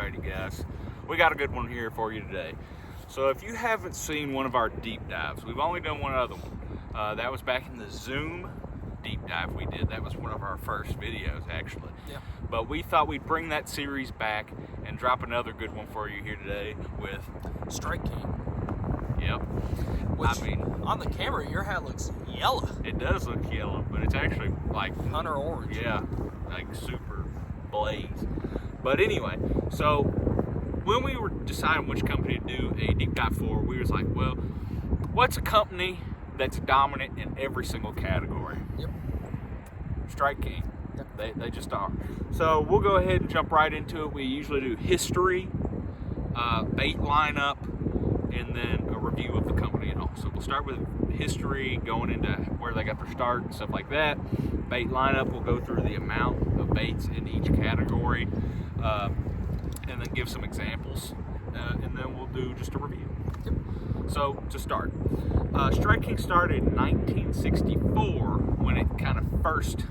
Alrighty guys, we got a good one here for you today. So if you haven't seen one of our deep dives, we've only done one other one. That was back in the Zoom deep dive we did. That was one of our first videos actually. Yeah. But we thought we'd bring that series back and drop another good one for you here today with Strike King. Yep. Which, I mean, on the camera, your hat looks yellow. it does look yellow, but it's actually like Hunter orange. yeah, like super blaze. But anyway, so when we were deciding which company to do a deep dive for, we was like, well, what's a company that's dominant in every single category? Yep. Strike King. Yep. They just are. So we'll go ahead and jump right into it. We usually do history, bait lineup, and then a review of the company and all. So we'll start with history, going into where they got their start and stuff like that. Bait lineup, we'll go through the amount of baits in each category, and then give some examples, and then we'll do just a review. Yep. So to start, Strike King started in 1964 when it kind of first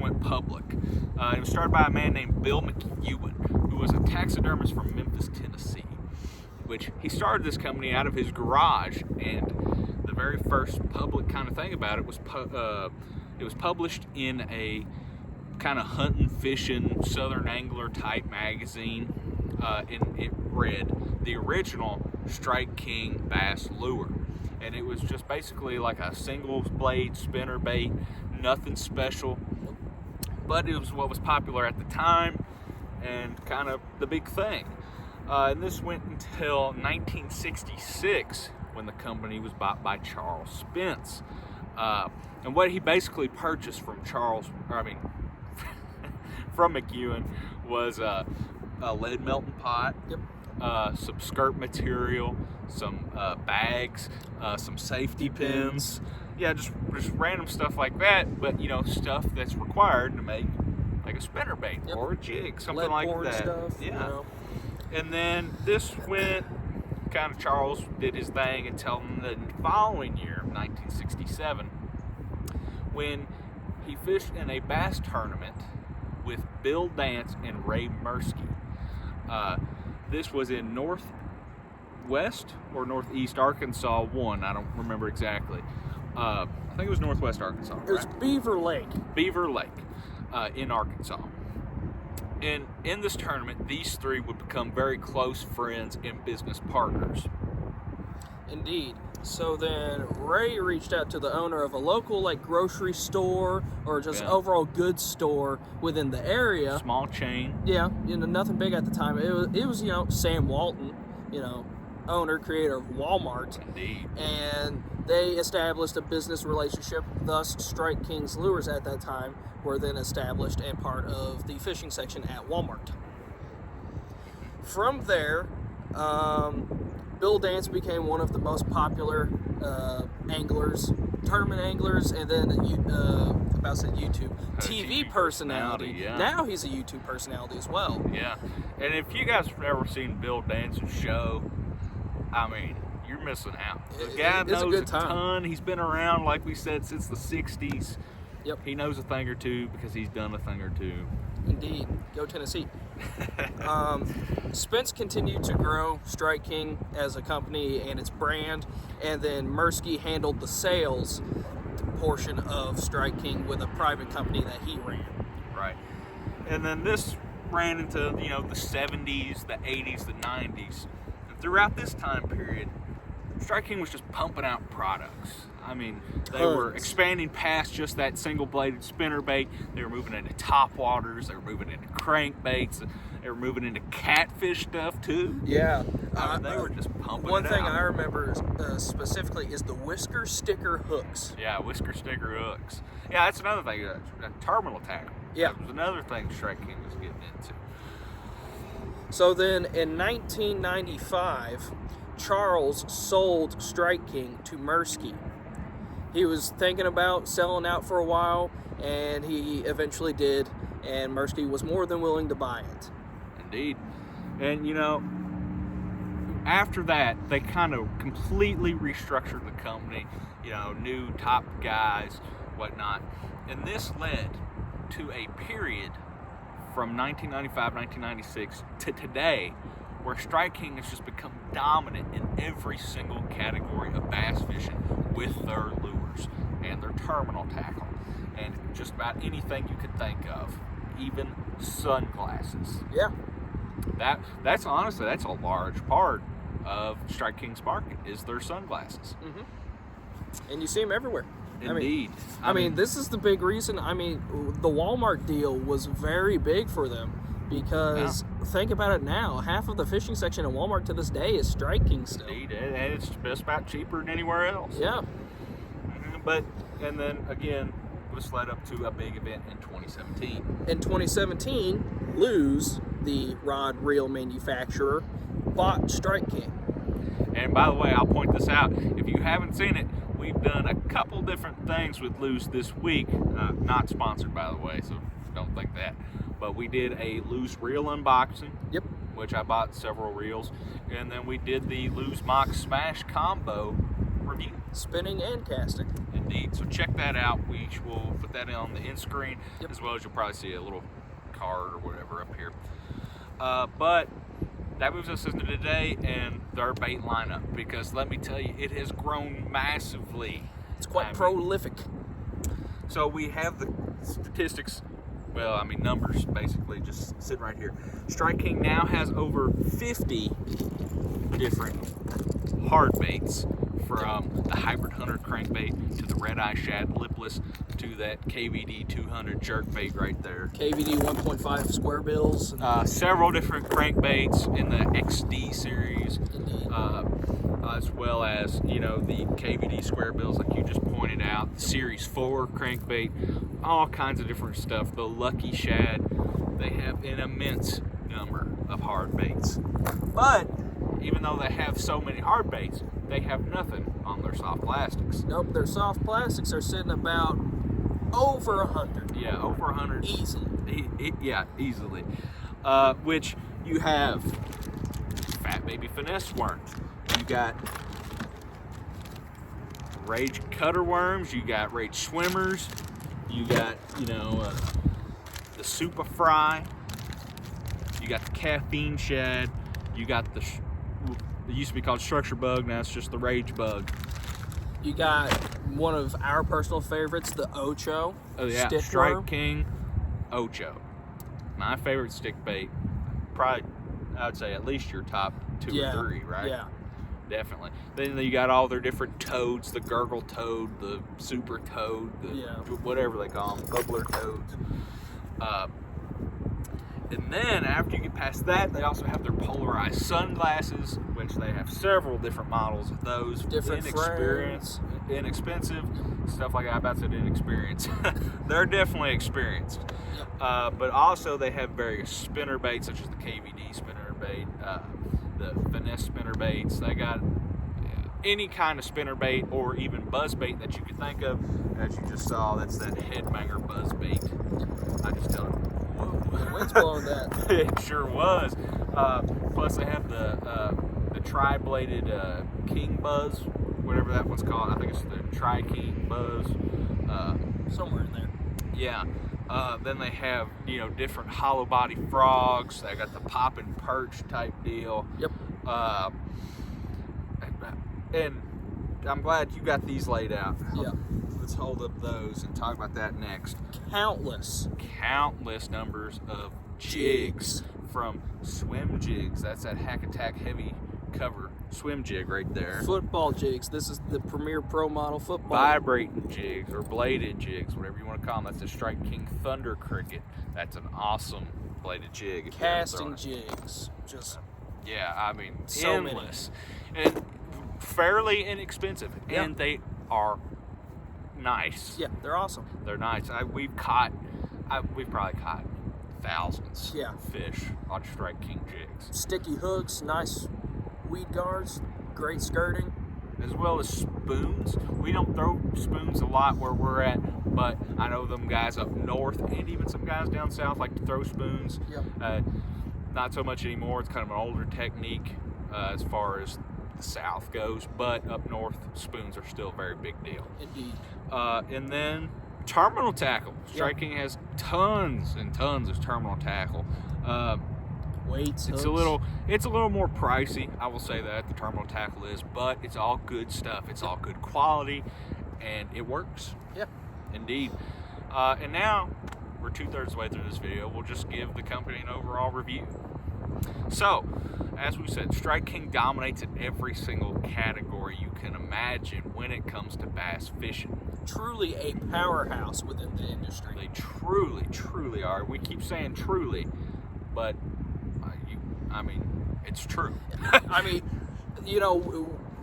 went public. It was started by a man named Bill McEwen, who was a taxidermist from Memphis, Tennessee. Which he started this company out of his garage, and the very first public kind of thing about it was it was published in a kind of hunting, fishing, Southern Angler type magazine, and it read the original Strike King bass lure, and it was just basically like a single blade spinner bait, nothing special, but it was what was popular at the time and kind of the big thing. And this went until 1966 when the company was bought by Charles Spence. And what he basically purchased from from McEwen was a lead melting pot, Yep. some skirt material, some bags, some safety pins. Yeah, just random stuff like that, but you know, stuff that's required to make like a spinner bait Yep. or a jig, something Lead-borne like that. stuff, Yeah. you know. And then this went, kind of Charles did his thing until the following year, 1967, when he fished in a bass tournament with Bill Dance and Ray Mursky. This was in northwest or northeast Arkansas one, I don't remember exactly. I think it was northwest Arkansas. It was right? Beaver Lake. Beaver Lake in Arkansas. And in this tournament, these three would become very close friends and business partners. Indeed. So then Ray reached out to the owner of a local like grocery store or just overall goods store within the area. Small chain. Yeah, you know, nothing big at the time. It was you know, Sam Walton, you know, owner, creator of Walmart. Indeed. And they established a business relationship. Thus, Strike King's lures at that time were then established and part of the fishing section at Walmart. From there, Bill Dance became one of the most popular anglers, tournament anglers, and then YouTube TV personality. Yeah. Now he's a YouTube personality as well. Yeah. And if you guys have ever seen Bill Dance's show, I mean, you're missing out. The guy knows a ton. He's been around, like we said, since the 60s. Yep. He knows a thing or two because he's done a thing or two. Indeed. Go Tennessee. Spence continued to grow Strike King as a company and its brand, and then Mursky handled the sales portion of Strike King with a private company that he ran. Right. And then this ran into, you know, the 70s, the 80s, the 90s. And throughout this time period, Strike King was just pumping out products. I mean, they were expanding past just that single-bladed spinnerbait. They were moving into topwaters. They were moving into crankbaits. They were moving into catfish stuff too. Yeah, they were just pumping One it thing out. I remember specifically is the whisker sticker hooks. Yeah, whisker sticker hooks. Yeah, that's another thing. Terminal tackle. Yeah, that was another thing Strike King was getting into. So then, in 1995, Charles sold Strike King to Mursky. He was thinking about selling out for a while, and he eventually did, and Mursky was more than willing to buy it. Indeed. And, you know, after that, they kind of completely restructured the company, you know, new top guys, whatnot. And this led to a period from 1995, 1996 to today, where Strike King has just become dominant in every single category of bass fishing with their lures and their terminal tackle and just about anything you could think of, even sunglasses. Yeah. That's honestly, that's a large part of Strike King's market is their sunglasses. And you see them everywhere. Indeed. I mean, this is the big reason. I mean, the Walmart deal was very big for them because think about it now. Half of the fishing section in Walmart to this day is Strike King still. Indeed, and it's just about cheaper than anywhere else. Yeah. But, and then again, this led up to a big event in 2017. In 2017, Lew's, the rod reel manufacturer, bought Strike King. And by the way, I'll point this out. If you haven't seen it, we've done a couple different things with Lew's this week. Not sponsored, by the way, so don't think that. But we did a Lew's reel unboxing. Yep. Which I bought several reels. And then we did the Lew's Mock Smash combo review. Spinning and casting. Indeed. So check that out. We will put that on the end screen, as well as you'll probably see a little card or whatever up here. But that moves us into today and their bait lineup, because let me tell you, it has grown massively. It's quite prolific. So we have the statistics, well, I mean numbers basically just sitting right here. Strike King now has over 50 different hard baits, from the Hybrid Hunter crankbait to the Red Eye Shad lipless to that KVD 200 jerkbait right there. KVD 1.5 square bills. Several different crankbaits in the XD series, as well as, you know, the KVD square bills like you just pointed out, Series 4 crankbait, all kinds of different stuff. The Lucky Shad, they have an immense number of hard baits. But even though they have so many hard baits, they have nothing on their soft plastics. Nope, their soft plastics are sitting about over 100. Yeah, over 100. Easily. Yeah, easily. Which you have Fat Baby Finesse worms. You got Rage Cutter worms. You got Rage Swimmers. You got, you know, the Super Fry. You got the Caffeine Shad. You got the it used to be called Structure Bug, now it's just the Rage Bug. You got one of our personal favorites, the Ocho. Oh yeah, stick Strike worm. King Ocho. My favorite stick bait. Probably, I would say at least your top 2 or 3, right? Yeah. Definitely. Then you got all their different toads, the Gurgle Toad, the Super Toad, the whatever they call them, bubbler toads. And then after you get past that, they also have their polarized sunglasses, which they have several different models of those. Different frames. Inexpensive, stuff like that. I'm about to say inexperienced. They're definitely experienced. But also they have various spinner baits, such as the KVD spinner bait, the finesse spinner baits. They got any kind of spinner bait or even buzz bait that you could think of. As you just saw, that's that headbanger buzz bait. I just tell them, The wind's blowing that. it sure was. Plus they have the tri-bladed King Buzz, whatever that one's called. I think it's the Tri-King Buzz. Somewhere in there. Yeah. Then they have, you know, different hollow body frogs. They got the pop and perch type deal. Yep. And I'm glad you got these laid out. Yeah. Let's hold up those and talk about that next. Countless Numbers of jigs from Swim Jigs. That's that Hack Attack heavy cover swim jig right there. Football jigs. This is the premier pro model football. Vibrating jigs or bladed jigs, whatever you want to call them. That's the Strike King Thunder Cricket. That's an awesome bladed jig. Casting jigs. Just yeah, I mean, so endless. And fairly inexpensive. Yeah. And they are nice. yeah, they're awesome. They're nice. We've probably caught thousands Yeah. of fish on Strike King jigs. Sticky hooks, nice weed guards, great skirting. As well as spoons. We don't throw spoons a lot where we're at, but I know them guys up north and even some guys down south like to throw spoons. Yep. Not so much anymore. It's kind of an older technique as far as the south goes, but up north, spoons are still a very big deal. Indeed. And then Terminal tackle. Strike King has tons and tons of terminal tackle. Weights. It's a little more pricey, I will say that, the terminal tackle is, but it's all good stuff. It's all good quality, and it works. Yeah. Indeed. And now we're 2/3 of the way through this video. We'll just give the company an overall review. So, as we said, Strike King dominates in every single category you can imagine when it comes to bass fishing. Truly a powerhouse within the industry. They truly, truly are. We keep saying truly, but it's true. I mean,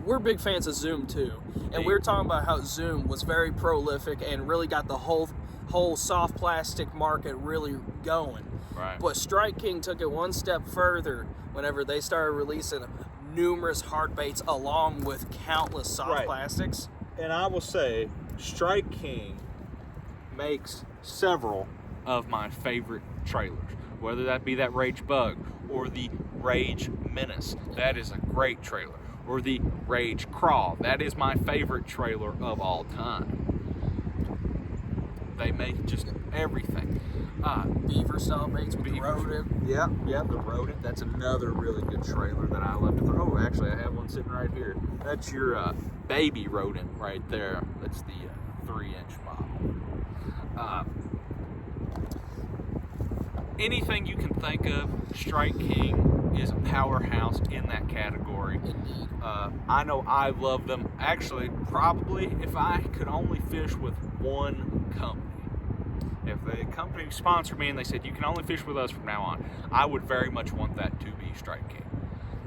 we're big fans of Zoom too, and we were talking about how Zoom was very prolific and really got the whole soft plastic market really going. Right. But Strike King took it one step further whenever they started releasing numerous hard baits along with countless soft plastics. And I will say, Strike King makes several of my favorite trailers, whether that be that Rage Bug or the Rage Menace. That is a great trailer. Or the Rage Crawl. That is my favorite trailer of all time. They make just everything. Beaver style baits with the rodent. Yeah, the rodent. That's another really good trailer that I love to throw. Oh, actually, I have one sitting right here. That's your baby rodent right there. That's the 3-inch model. Anything you can think of, Strike King is a powerhouse in that category. Indeed. I know I love them. Actually, probably if I could only fish with one company, if the company sponsored me and they said you can only fish with us from now on, I would very much want that to be Strike King.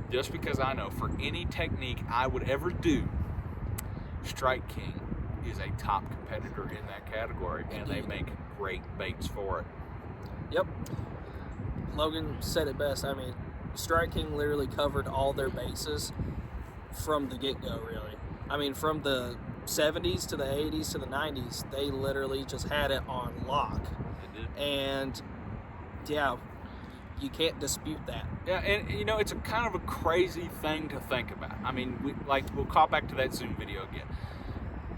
Just because I know for any technique I would ever do, Strike King is a top competitor in that category, and they make great baits for it. Yep. Logan said it best. I mean, Strike King literally covered all their bases from the get-go, really. I mean, from the 70s to the 80s to the 90s, they literally just had it on lock. They did. And, yeah, you can't dispute that. Yeah, and it's a kind of a crazy thing to think about. I mean, we'll call back to that Zoom video again.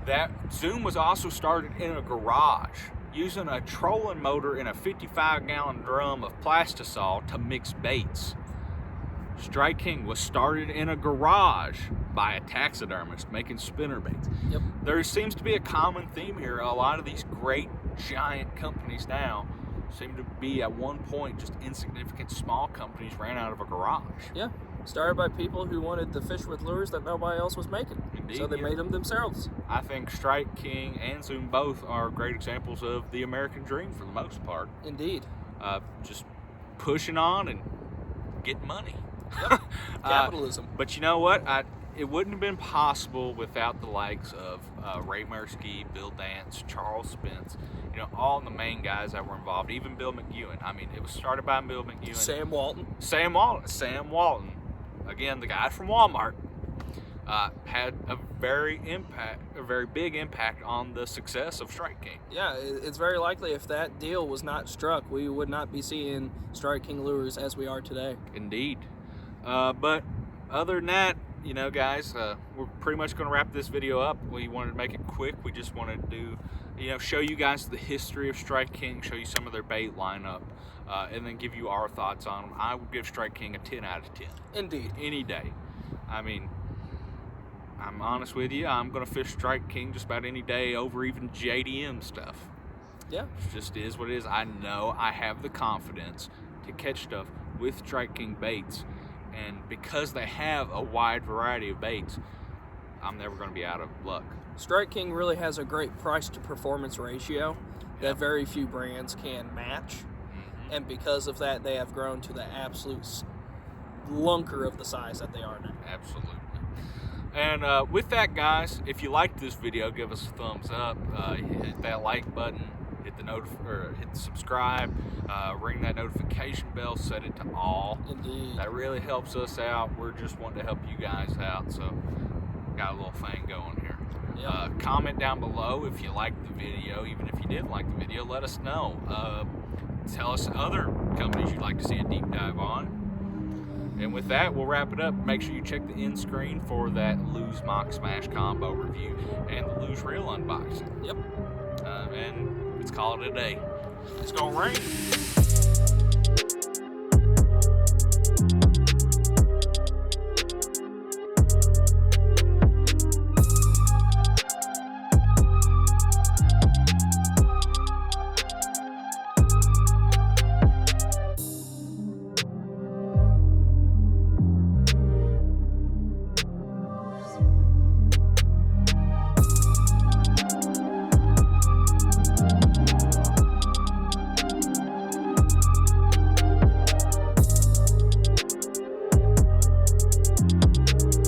That Zoom was also started in a garage, using a trolling motor in a 55-gallon drum of plastisol to mix baits. Strike King was started in a garage by a taxidermist making spinner baits. Yep. There seems to be a common theme here. A lot of these great giant companies now seem to be at one point just insignificant small companies ran out of a garage. Yeah. Started by people who wanted to fish with lures that nobody else was making. Indeed, so they made them themselves. I think Strike King and Zoom both are great examples of the American dream for the most part. Indeed. Just pushing on and getting money. Yep. Capitalism. But you know what? It wouldn't have been possible without the likes of Ray Mursky, Bill Dance, Charles Spence, all the main guys that were involved, even Bill McEwen. I mean, it was started by Bill McEwen. Sam Walton. Sam Walton. Again, the guy from Walmart, had a very big impact on the success of Strike King. Yeah, it's very likely if that deal was not struck, we would not be seeing Strike King lures as we are today. Indeed. But other than that, guys, we're pretty much going to wrap this video up. We wanted to make it quick. We just wanted to show you guys the history of Strike King, show you some of their bait lineup, and then give you our thoughts on them. I would give Strike King a 10 out of 10. Indeed. Any day. I mean, I'm honest with you, I'm going to fish Strike King just about any day over even JDM stuff. Yeah. It just is what it is. I know I have the confidence to catch stuff with Strike King baits, and because they have a wide variety of baits, I'm never going to be out of luck. Strike King really has a great price to performance ratio that very few brands can match. And because of that, they have grown to the absolute lunker of the size that they are now. Absolutely. And with that, guys, if you liked this video, give us a thumbs up, hit that like button, hit the subscribe, ring that notification bell, set it to all. Indeed. That really helps us out. We're just wanting to help you guys out, so got a little thing going here. Yep. Comment down below if you liked the video. Even if you didn't like the video, let us know. Tell us other companies you'd like to see a deep dive on. And with that, we'll wrap it up. Make sure you check the end screen for that Lose Mock Smash combo review and the Lose Reel unboxing. Yep. And let's call it a day. It's gonna rain.